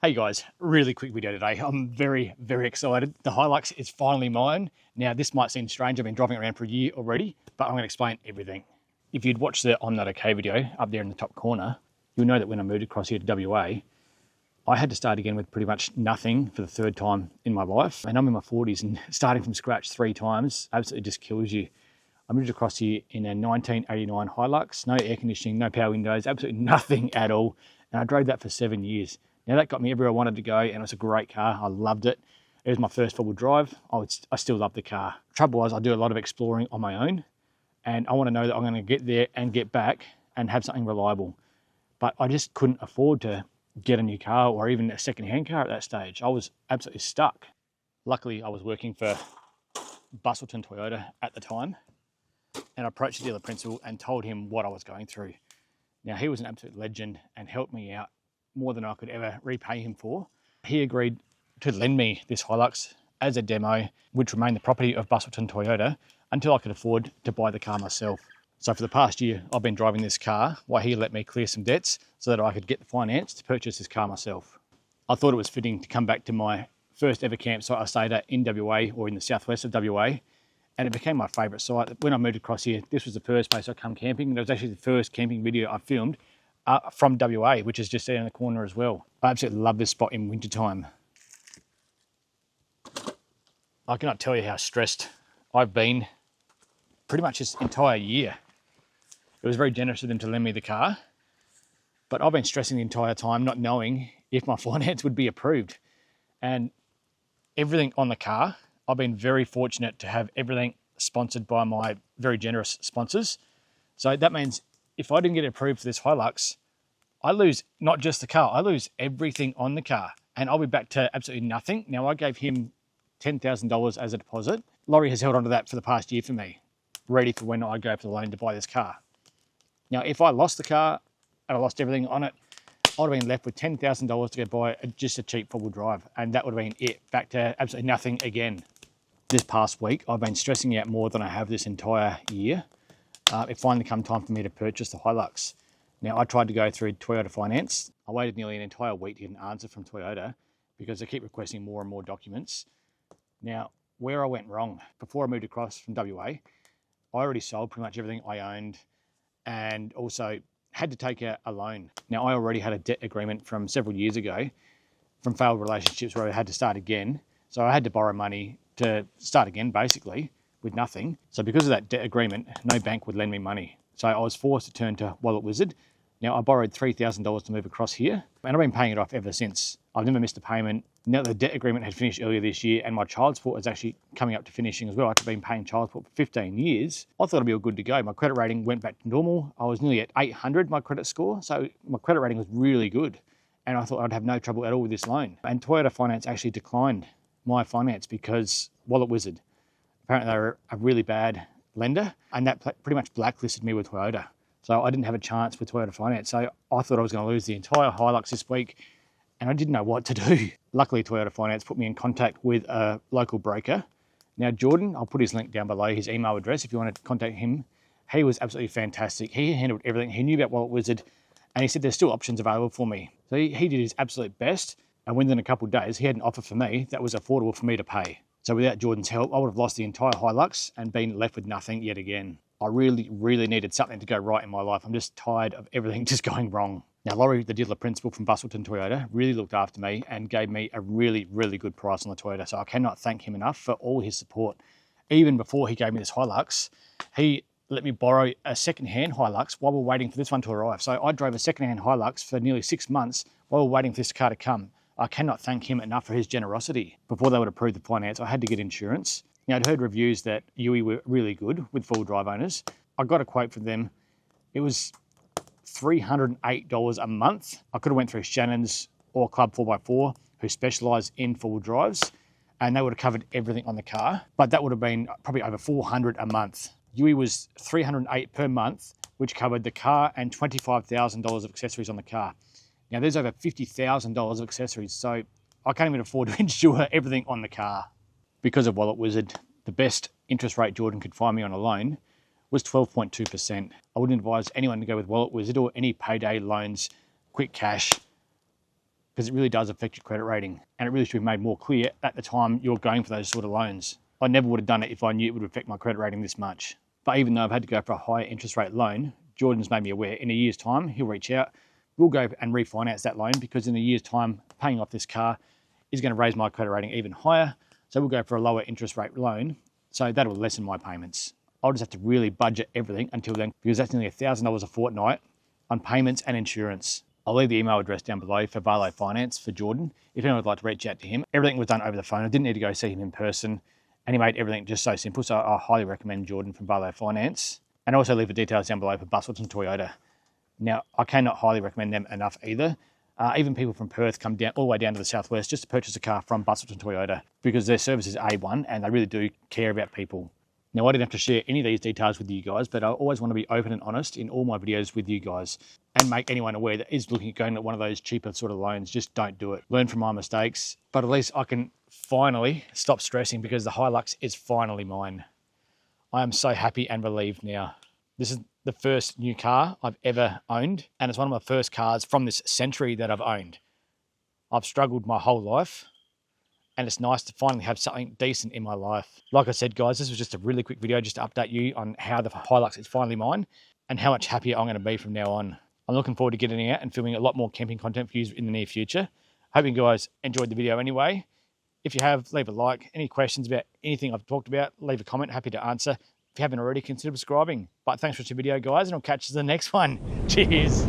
Hey guys, really quick video today. I'm very excited. The Hilux is finally mine. Now this might seem strange, I've been driving around for a year already, but I'm going to explain everything. If you'd watched the I'm Not Okay video up there in the top corner, you'll know that when I moved across here to WA, I had to start again with pretty much nothing for the third time in my life. And I'm in my 40s and starting from scratch 3 times absolutely just kills you. I moved across here in a 1989 Hilux, no air conditioning, no power windows, absolutely nothing at all. And I drove that for 7 years. Now that got me everywhere I wanted to go, and it was a great car. I loved it. It was my first four-wheel drive. I still love the car. Trouble was, I do a lot of exploring on my own, and I want to know that I'm going to get there and get back and have something reliable. But I just couldn't afford to get a new car or even a second-hand car at that stage. I was absolutely stuck. Luckily, I was working for Busselton Toyota at the time, and I approached the dealer principal and told him what I was going through. Now, he was an absolute legend and helped me out more than I could ever repay him for. He agreed to lend me this Hilux as a demo, which remained the property of Busselton Toyota until I could afford to buy the car myself. So for the past year, I've been driving this car while he let me clear some debts so that I could get the finance to purchase this car myself. I thought it was fitting to come back to my first ever campsite I stayed at in WA, or in the southwest of WA, and it became my favourite site. When I moved across here, this was the first place I come camping, and it was actually the first camping video I filmed from WA, which is just there in the corner as well. I absolutely love this spot in wintertime. I cannot tell you how stressed I've been pretty much this entire year. It was very generous of them to lend me the car, but I've been stressing the entire time not knowing if my finance would be approved. And everything on the car, I've been very fortunate to have everything sponsored by my very generous sponsors. So that means if I didn't get approved for this Hilux, I lose not just the car, I lose everything on the car, and I'll be back to absolutely nothing. Now, I gave him $10,000 as a deposit. Laurie has held on to that for the past year for me, ready for when I go for the loan to buy this car. Now, if I lost the car and I lost everything on it, I'd have been left with $10,000 to go buy just a cheap four-wheel drive, and that would have been it, back to absolutely nothing again. This past week, I've been stressing out more than I have this entire year. It finally come time for me to purchase the Hilux. Now, I tried to go through Toyota Finance. I waited nearly an entire week to get an answer from Toyota because they keep requesting more and more documents. Now, where I went wrong, before I moved across from WA, I already sold pretty much everything I owned and also had to take a loan. Now, I already had a debt agreement from several years ago from failed relationships where I had to start again. So I had to borrow money to start again, basically, with nothing. So because of that debt agreement, no bank would lend me money. So I was forced to turn to Wallet Wizard. Now, I borrowed $3,000 to move across here, and I've been paying it off ever since. I've never missed a payment. Now the debt agreement had finished earlier this year, and my child support is actually coming up to finishing as well. I've been paying child support for 15 years. I thought I'd be all good to go. My credit rating went back to normal. I was nearly at 800, my credit score. So my credit rating was really good, and I thought I'd have no trouble at all with this loan. And Toyota Finance actually declined my finance because Wallet Wizard, apparently they were a really bad lender, and that pretty much blacklisted me with Toyota. So I didn't have a chance with Toyota Finance. So I thought I was going to lose the entire Hilux this week, and I didn't know what to do. Luckily, Toyota Finance put me in contact with a local broker. Now, Jordan, I'll put his link down below, his email address, if you want to contact him. He was absolutely fantastic. He handled everything. He knew about Wallet Wizard, and he said there's still options available for me. So he did his absolute best, and within a couple of days, he had an offer for me that was affordable for me to pay. So without Jordan's help, I would have lost the entire Hilux and been left with nothing yet again. I really needed something to go right in my life. I'm just tired of everything just going wrong. Now, Laurie, the dealer principal from Busselton Toyota, really looked after me and gave me a really good price on the Toyota. So I cannot thank him enough for all his support. Even before he gave me this Hilux, he let me borrow a second-hand Hilux while we're waiting for this one to arrive. So I drove a second-hand Hilux for nearly 6 months while we're waiting for this car to come. I cannot thank him enough for his generosity. Before they would approve the finance, I had to get insurance. Now, I'd heard reviews that UE were really good with full drive owners. I got a quote from them. It was $308 a month. I could have went through Shannon's or Club 4x4, who specialise in full drives, and they would have covered everything on the car. But that would have been probably over $400 a month. UE was $308 per month, which covered the car and $25,000 of accessories on the car. Now, there's over $50,000 of accessories, so I can't even afford to insure everything on the car. Because of Wallet Wizard, the best interest rate Jordan could find me on a loan was 12.2%. I wouldn't advise anyone to go with Wallet Wizard or any payday loans, quick cash, because it really does affect your credit rating, and it really should be made more clear at the time you're going for those sort of loans. I never would have done it if I knew it would affect my credit rating this much. But even though I've had to go for a higher interest rate loan, Jordan's made me aware in a year's time, he'll reach out, we'll go and refinance that loan, because in a year's time, paying off this car is going to raise my credit rating even higher. So we'll go for a lower interest rate loan. So that'll lessen my payments. I'll just have to really budget everything until then, because that's nearly $1,000 a fortnight on payments and insurance. I'll leave the email address down below for Valo Finance for Jordan, if anyone would like to reach out to him. Everything was done over the phone. I didn't need to go see him in person, and he made everything just so simple. So I highly recommend Jordan from Valo Finance. And also leave the details down below for Busselton Toyota. Now, I cannot highly recommend them enough either. Even people from Perth come down all the way down to the southwest just to purchase a car from Busselton Toyota, because their service is A1 and they really do care about people. Now, I didn't have to share any of these details with you guys, but I always want to be open and honest in all my videos with you guys and make anyone aware that is looking at going at one of those cheaper sort of loans. Just don't do it. Learn from my mistakes, but at least I can finally stop stressing because the Hilux is finally mine. I am so happy and relieved now. This is the first new car I've ever owned, and it's one of my first cars from this century that I've owned. I've struggled my whole life, and it's nice to finally have something decent in my life. Like I said, guys, this was just a really quick video just to update you on how the Hilux is finally mine and how much happier I'm going to be from now on. I'm looking forward to getting out and filming a lot more camping content for you in the near future. Hope you guys enjoyed the video anyway. If you have, leave a like. Any questions about anything I've talked about, leave a comment. Happy to answer. If you haven't already, consider subscribing. But thanks for watching the video, guys, and I'll catch you in the next one. Cheers.